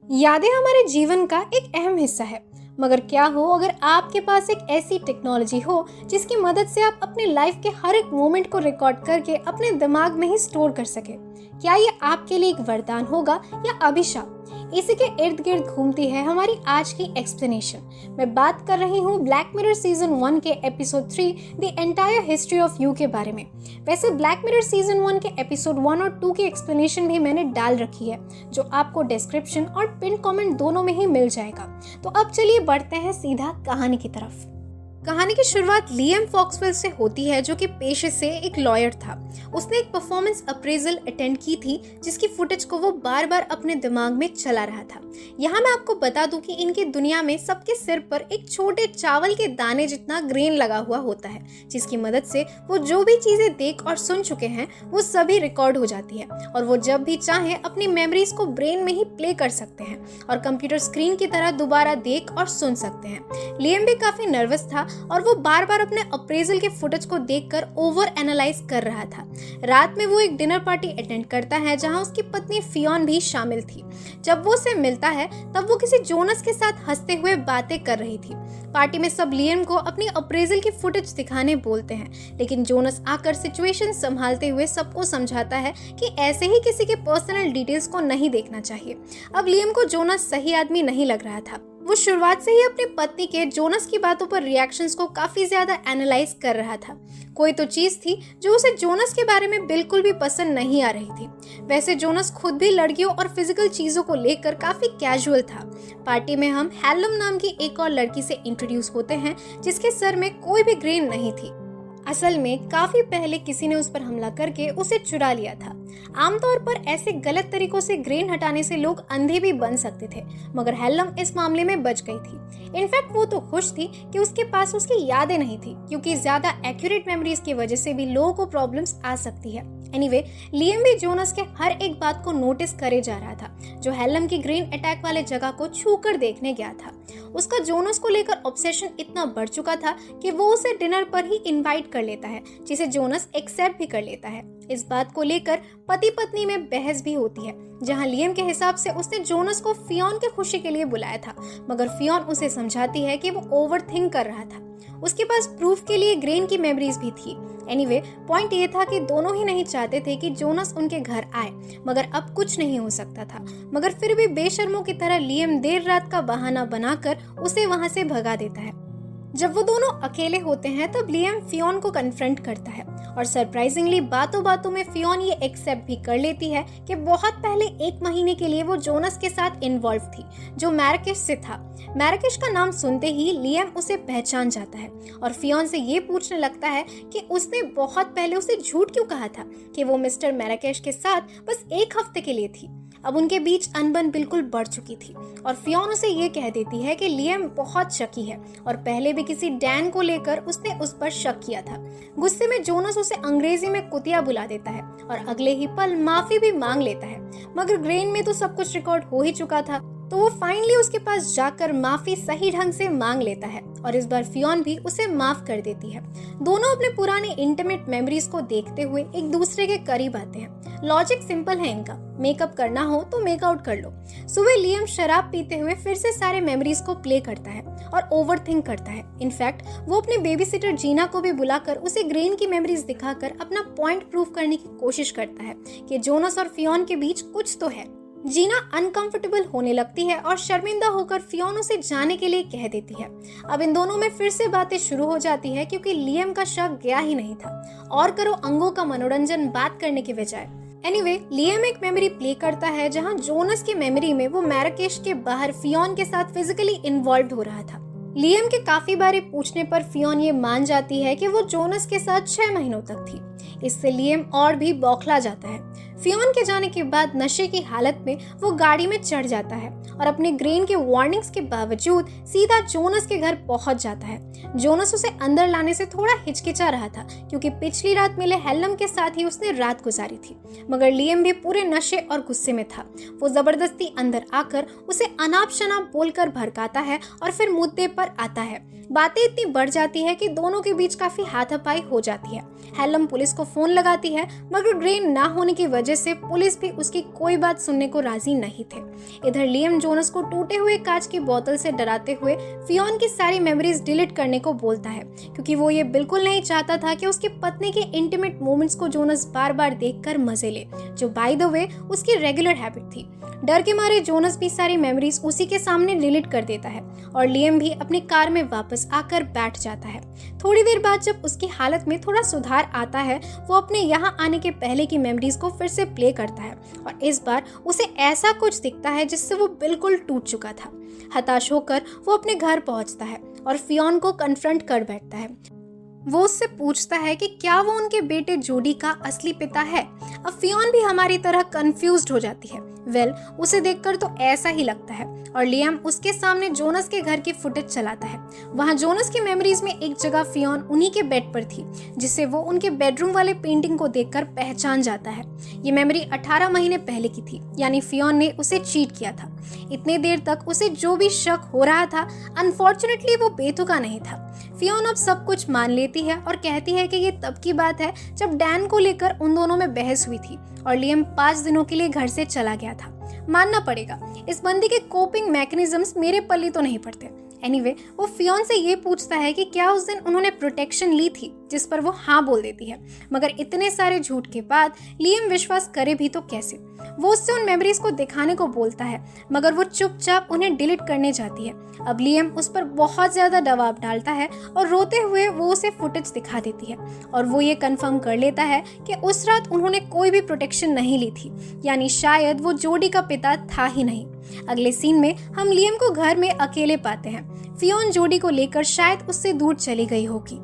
यादें हमारे जीवन का एक अहम हिस्सा है। मगर क्या हो अगर आपके पास एक ऐसी टेक्नोलॉजी हो जिसकी मदद से आप अपनी लाइफ के हर एक मोमेंट को रिकॉर्ड करके अपने दिमाग में ही स्टोर कर सके। क्या ये आपके लिए एक वरदान होगा या अभिशाप? इसी के इर्द गिर्द घूमती है हमारी आज की एक्सप्लेनेशन। मैं बात कर रही हूँ ब्लैक मिरर सीजन 1 के episode 3 the entire history of you के बारे में। वैसे ब्लैक मिरर सीजन 1 के एपिसोड 1 और 2 की एक्सप्लेनेशन भी मैंने डाल रखी है, जो आपको डिस्क्रिप्शन और पिन कमेंट दोनों में ही मिल जाएगा। तो अब चलिए बढ़ते हैं सीधा कहानी की तरफ। कहानी की शुरुआत लियम फॉक्सवेल से होती है, जो कि पेशे से एक लॉयर था। उसने एक परफॉर्मेंस अप्रेजल अटेंड की थी जिसकी फुटेज को वो बार बार अपने दिमाग में चला रहा था। यहाँ मैं आपको बता दूं कि इनकी दुनिया में सबके सिर पर एक छोटे चावल के दाने जितना ग्रेन लगा हुआ होता है, जिसकी मदद से वो जो भी चीजें देख और सुन चुके हैं वो सभी रिकॉर्ड हो जाती है और वो जब भी चाहे अपनी मेमोरीज को ब्रेन में ही प्ले कर सकते हैं और कंप्यूटर स्क्रीन की तरह दोबारा देख और सुन सकते हैं। लियम भी काफी नर्वस था और वो बार बार अपने अप्रेजल के फुटेज को देखकर ओवर एनालाइज कर रहा था। रात में वो एक डिनर पार्टी अटेंड करता है जहां उसकी पत्नी फियोन भी शामिल थी। जब वो उसे मिलता है तब वो किसी जोनस के साथ हंसते हुए बातें कर रही थी। पार्टी में सब लियम को अपनी अप्रेजल की फुटेज दिखाने बोलते हैं, लेकिन जोनस आकर सिचुएशन संभालते हुए सबको समझाता है कि ऐसे ही किसी के पर्सनल डिटेल्स को नहीं देखना चाहिए। अब लियम को जोनस सही आदमी नहीं लग रहा था। वो शुरुआत से ही अपनी पत्नी के जोनस की बातों पर रिएक्शंस को काफी ज्यादा एनालाइज कर रहा था। कोई तो चीज थी जो उसे जोनस के बारे में बिल्कुल भी पसंद नहीं आ रही थी। वैसे जोनस खुद भी लड़कियों और फिजिकल चीजों को लेकर काफी कैजुअल था। पार्टी में हम हेलम नाम की एक और लड़की से इंट्रोड्यूस होते हैं जिसके सर में कोई भी ग्रेन नहीं थी। असल में काफी पहले किसी ने उस पर हमला करके उसे चुरा लिया था। आमतौर पर ऐसे गलत तरीकों से ग्रेन हटाने से लोग अंधे भी बन सकते थे, मगर हेलम इस मामले में बच गई थी। इनफैक्ट वो तो खुश थी कि उसके पास उसकी यादें नहीं थी, क्योंकि ज्यादा एक्यूरेट मेमोरीज की वजह से भी लोगों को प्रॉब्लम्स आ सकती है। एनीवे, लियम भी जोनस के हर एक बात को नोटिस करे जा रहा था, जो हेलम की ग्रेन अटैक वाले जगह को छूकर देखने गया था। उसका जोनस को लेकर ऑब्सेशन इतना बढ़ चुका था कि वो उसे डिनर पर ही इनवाइट कर लेता है, जिसे जोनस एक्सेप्ट भी कर लेता है। इस बात को लेकर पति पत्नी में बहस भी होती है, जहां लियम के हिसाब से उसने जोनस को फियोन के खुशी के लिए बुलाया था, मगर फियोन उसे समझाती है कि वो ओवरथिंक कर रहा था। उसके पास प्रूफ के लिए ग्रेन की मेमोरीज भी थी। एनीवे, पॉइंट ये था कि दोनों ही नहीं चाहते थे कि जोनस उनके घर आए, मगर अब कुछ नहीं हो सकता था। मगर फिर भी बेशर्मों की तरह लियम देर रात का बहाना बनाकर उसे वहां से भगा देता है। जब वो दोनों अकेले होते हैं तब लियम फियोन को कन्फ्रंट करता है और सरप्राइजिंगली बातों बातों में फियोन ये एक्सेप्ट भी कर लेती है कि बहुत पहले 1 महीने के लिए वो जोनस के साथ इन्वॉल्व थी, जो मैराकेश से था। मैराकेश का नाम सुनते ही लियम उसे पहचान जाता है और फियोन से ये पूछने लगता है कि उसने बहुत पहले उसे झूठ क्यों कहा था कि वो मिस्टर मैराकेश के साथ बस 1 हफ्ते के लिए थी। अब उनके बीच अनबन बिल्कुल बढ़ चुकी थी और फियोन उसे ये कह देती है कि लियम बहुत शकी है और पहले भी किसी डैन को लेकर उसने उस पर शक किया था। गुस्से में जोनस उसे अंग्रेजी में कुतिया बुला देता है और अगले ही पल माफी भी मांग लेता है, मगर ग्रेन में तो सब कुछ रिकॉर्ड हो ही चुका था, तो वो फाइनली उसके पास जाकर माफी सही ढंग से मांग लेता है और इस बार फियोन भी उसे माफ कर देती है। दोनों अपने पुराने इंटीमेट मेमोरीज को देखते हुए एक दूसरे के करीब आते हैं। लॉजिक सिंपल है इनका, मेकअप करना हो तो मेकआउट कर लो। सुबह लियम शराब पीते हुए फिर से सारे मेमोरीज को प्ले करता है और ओवरथिंक करता है। इनफैक्ट वो अपने बेबी सिटर जीना को भी बुलाकर उसे ग्रेन की मेमोरीज दिखाकर अपना पॉइंट प्रूव करने की कोशिश करता है कि जोनस और फियोन के बीच कुछ तो है। जीना अनकंफर्टेबल होने लगती है और शर्मिंदा होकर फियोन उसे जाने के लिए कह देती है। अब इन दोनों में फिर से बातें शुरू हो जाती है, क्योंकि लियम का शक गया ही नहीं था। और करो अंगों का मनोरंजन बात करने के बजाय। एनीवे, लियम एक मेमोरी प्ले करता है जहां जोनस की मेमोरी में वो मैराकेश के बाहर फियोन के साथ फिजिकली इन्वॉल्व हो रहा था। लियम के काफी बारे पूछने पर फियोन ये मान जाती है कि वो जोनस के साथ 6 महीनों तक थी। इससे लियम और भी बौखला जाता है। फियोन के जाने के बाद नशे की हालत में वो गाड़ी में चढ़ जाता है और अपने ग्रेन के वार्निंग्स के बावजूद सीधा जोनस के घर पहुंच जाता है। जोनस उसे अंदर लाने से थोड़ा हिचकिचा रहा था, क्योंकि पिछली रात मिले हेलम के साथ ही उसने रात गुजारी थी, मगर लियम भी पूरे नशे और गुस्से में था। वो जबरदस्ती अंदर आकर उसे अनाप शनाप बोलकर भड़काता है और फिर मुद्दे पर आता है। बातें इतनी बढ़ जाती है कि दोनों के बीच काफी हाथापाई हो जाती है। हेलम पुलिस को फोन लगाती है, मगर ग्रेन ना होने की वजह वजह से पुलिस भी उसकी कोई बात सुनने को राजी नहीं थे। इधर लियम जोनस को टूटे हुए कांच की बोतल से डराते हुए फियोन की सारी मेमोरीज डिलीट करने को बोलता है, क्योंकि वो ये बिल्कुल नहीं चाहता था कि उसकी पत्नी के इंटीमेट मोमेंट्स को जोनस बार बार देखकर मजे ले, जो बाय द वे उसकी रेगुलर हैबिट थी। डर के मारे जोनस भी सारी मेमोरीज उसी के सामने डिलीट कर देता है और लियम भी अपनी कार में वापस आकर बैठ जाता है। थोड़ी देर बाद जब उसकी हालत में थोड़ा सुधार आता है, वो अपने यहाँ आने के पहले की मेमोरीज को फिर से प्ले करता है और इस बार उसे ऐसा कुछ दिखता है जिससे वो बिल्कुल टूट चुका था। हताश होकर वो अपने घर पहुंचता है और फियोन को कन्फ्रंट कर बैठता है। वो उससे पूछता है कि क्या वो उनके बेटे जोडी का असली पिता है। अब फियोन भी हमारी तरह कंफ्यूज्ड हो जाती है। उसे देखकर तो ऐसा ही लगता है और लियम उसके सामने जोनस के घर की फुटेज चलाता है। वहाँ जोनस की मेमोरीज में एक जगह फियोन उन्हीं के बेड पर थी, जिसे वो उनके बेडरूम वाले पेंटिंग को देखकर पहचान जाता है। ये मेमोरी 18 महीने पहले की थी, यानी फियोन ने उसे चीट किया था। इतने देर तक उसे जो भी शक हो रहा था, अनफॉर्चुनेटली वो बेतुका नहीं था। फियोन अब सब कुछ मान लेती है और कहती है कि ये तब की बात है जब डैन को लेकर उन दोनों में बहस हुई थी और लियम 5 दिनों के लिए घर से चला गया था। मानना पड़ेगा, इस बंदी के कोपिंग मैकेनिज्म्स मेरे पल्ले तो नहीं पड़ते। एनीवे, वो फियोन से ये पूछता है कि क्या उस दिन उन्होंने प्रोटेक्शन ली थी, जिस पर वो हाँ बोल देती है। मगर इतने सारे झूठ के बाद लियम विश्वास करे भी तो कैसे। वो उससे उन मेमोरीज को दिखाने को बोलता है, मगर वो चुपचाप उन्हें डिलीट करने जाती है। अब लियम उस पर बहुत ज्यादा दबाव डालता है और रोते हुए वो उसे फुटेज दिखा देती है और वो ये कंफर्म कर लेता है कि उस रात उन्होंने कोई भी प्रोटेक्शन नहीं ली थी, यानी शायद वो जोडी का पिता था ही नहीं। अगले सीन में हम लियम को घर में अकेले पाते हैं। फियोन जोडी को लेकर शायद उससे दूर चली गई होगी।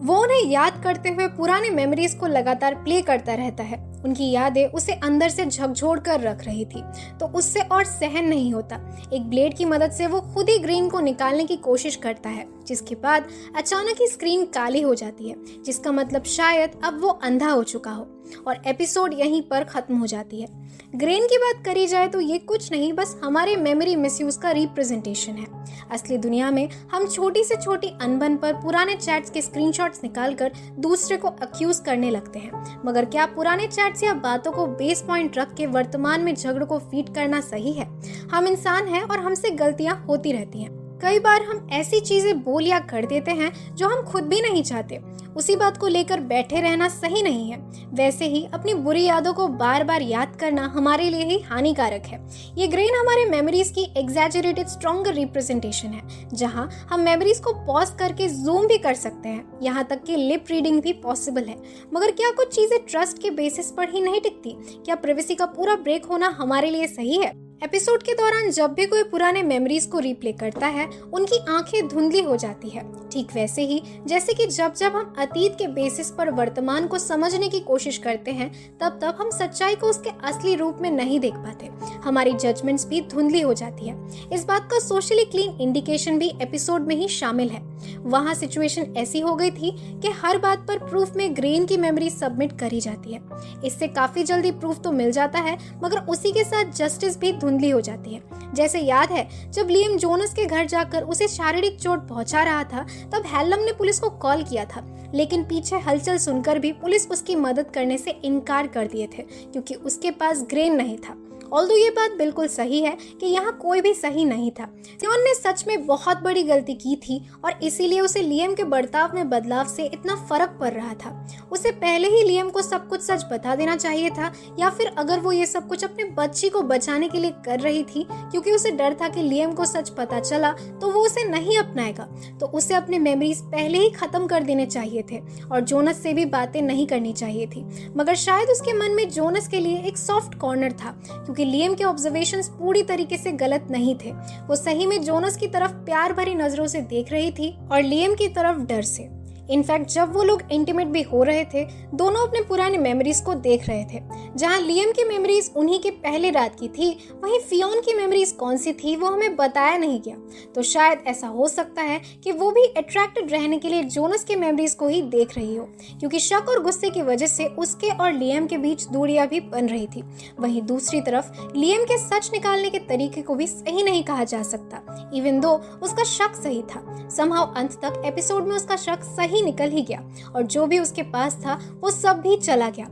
वो उन्हें याद करते हुए पुराने मेमोरीज को लगातार प्ले करता रहता है। उनकी यादें उसे अंदर से झकझोर कर रख रही थी, तो उससे और सहन नहीं होता। एक ब्लेड की मदद से वो खुद ही ग्रेन को निकालने की कोशिश करता है, जिसके बाद अचानक ही स्क्रीन काली हो जाती है, जिसका मतलब शायद अब वो अंधा हो चुका हो और एपिसोड यहीं पर खत्म हो जाती है। ग्रेन की बात करी जाए तो ये कुछ नहीं, बस हमारे मेमोरी मिसयूज का रिप्रेजेंटेशन है। असली दुनिया में हम छोटी से छोटी अनबन पर पुराने चैट्स के स्क्रीनशॉट्स निकालकर दूसरे को अक्यूज करने लगते हैं, मगर क्या पुराने चैट्स या बातों को बेस पॉइंट रख के वर्तमान में झगड़ों को फीड करना सही है? हम इंसान हैं और हमसे गलतियां होती रहती हैं। कई बार हम ऐसी चीजें बोल या कर देते हैं जो हम खुद भी नहीं चाहते। उसी बात को लेकर बैठे रहना सही नहीं है। वैसे ही अपनी बुरी यादों को बार बार याद करना हमारे लिए ही हानिकारक है। ये ग्रेन हमारे मेमोरीज की एग्जैजरेटेड स्ट्रॉन्गर रिप्रेजेंटेशन है, जहां हम मेमोरीज को पॉज करके जूम भी कर सकते हैं, यहाँ तक कि लिप रीडिंग भी पॉसिबल है। मगर क्या कुछ चीजें ट्रस्ट के बेसिस पर ही नहीं टिकती? क्या प्राइवेसी का पूरा ब्रेक होना हमारे लिए सही है? एपिसोड के दौरान जब भी कोई पुराने मेमोरीज को रिप्ले करता है, उनकी आंखें धुंधली हो जाती है। ठीक वैसे ही जैसे कि जब हम अतीत के बेसिस पर वर्तमान को समझने की कोशिश करते हैं, तब हम सच्चाई को उसके असली रूप में नहीं देख पाते। हमारी जजमेंट्स भी धुंधली हो जाती है। इस बात का सोशली क्लीन इंडिकेशन भी एपिसोड में ही शामिल है। वहाँ सिचुएशन ऐसी हो गई थी कि हर बात पर प्रूफ में ग्रेन की मेमोरी सबमिट करी जाती है। इससे काफी जल्दी प्रूफ तो मिल जाता है, मगर उसी के साथ जस्टिस भी धुंधली हो जाती है। जैसे याद है जब लियम जोनस के घर जाकर उसे शारीरिक चोट पहुंचा रहा था, तब हैलम ने पुलिस को कॉल किया था, लेकिन पीछे हलचल सुनकर भी पुलिस उसकी मदद करने से इनकार कर दिए थे, क्योंकि उसके पास ग्रेन नहीं था। ऑल्दो ये बात बिल्कुल सही है कि यहाँ कोई भी सही नहीं था। फियोन ने सच में बहुत बड़ी गलती की थी और इसीलिए उसे लियम के बर्ताव में बदलाव से इतना फर्क पड़ रहा था। उसे पहले ही लियम को सब कुछ सच बता देना चाहिए था, या फिर अगर वो ये सब कुछ अपने बच्ची को बचाने के लिए कर रही थी, क्योंकि उसे डर था कि लियम को सच पता चला तो वो उसे नहीं अपनाएगा, तो उसे अपने मेमोरीज पहले ही खत्म कर देने चाहिए थे और जोनस से भी बातें नहीं करनी चाहिए थी। मगर शायद उसके मन में जोनस के लिए एक सॉफ्ट कॉर्नर था, क्योंकि लियम के ऑब्जर्वेशंस पूरी तरीके से गलत नहीं थे। वो सही में जोनस की तरफ प्यार भरी नजरों से देख रही थी और लियम की तरफ डर से। इनफैक्ट जब वो लोग इंटीमेट भी हो रहे थे, दोनों अपने पुराने मेमोरीज को देख रहे थे। जहां लियम की मेमोरीज उन्हीं के पहले रात की थी, वहीं फियोन की मेमोरीज कौन सी थी वो हमें बताया नहीं गया। तो शायद ऐसा हो सकता है कि वो भी अट्रैक्टेड रहने के लिए जोनस की मेमोरीज को ही देख रही हो, क्योंकि शक और गुस्से की वजह से उसके और लियम के बीच दूरियां भी बन रही थी। वहीं दूसरी तरफ लियम के सच निकालने के तरीके को भी सही नहीं कहा जा सकता, इवन दो उसका शक सही था। समहाउ अंत तक एपिसोड में उसका शक सही निकल ही गया और जो भी उसके पास था वो सब भी चला गया।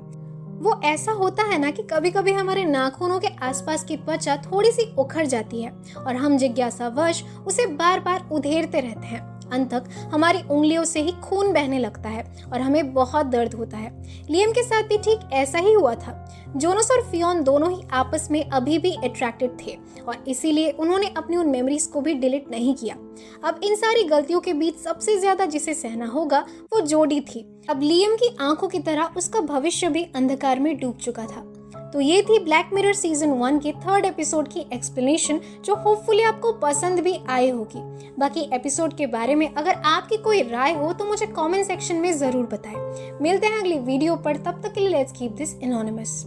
वो ऐसा होता है ना कि कभी कभी हमारे नाखूनों के आसपास की त्वचा थोड़ी सी उखड़ जाती है और हम जिज्ञासावश उसे बार बार उधेड़ते रहते हैं। अंत तक हमारी उंगलियों से ही खून बहने लगता है और हमें बहुत दर्द होता है। लियम के साथ भी ठीक ऐसा ही हुआ था। जोनस और फियोन दोनों ही आपस में अभी भी अट्रैक्टेड थे और इसीलिए उन्होंने अपनी उन मेमोरीज को भी डिलीट नहीं किया। अब इन सारी गलतियों के बीच सबसे ज्यादा जिसे सहना होगा वो जोडी थी। अब लियम की आंखों की तरह उसका भविष्य भी अंधकार में डूब चुका था। तो ये थी ब्लैक मिरर सीजन 1 के 3rd एपिसोड की एक्सप्लेनेशन, जो होपफुली आपको पसंद भी आई होगी। बाकी एपिसोड के बारे में अगर आपकी कोई राय हो तो मुझे कमेंट सेक्शन में जरूर बताएं। मिलते हैं अगली वीडियो पर, तब तक के लिए लेट्स कीप दिस एनोनिमस।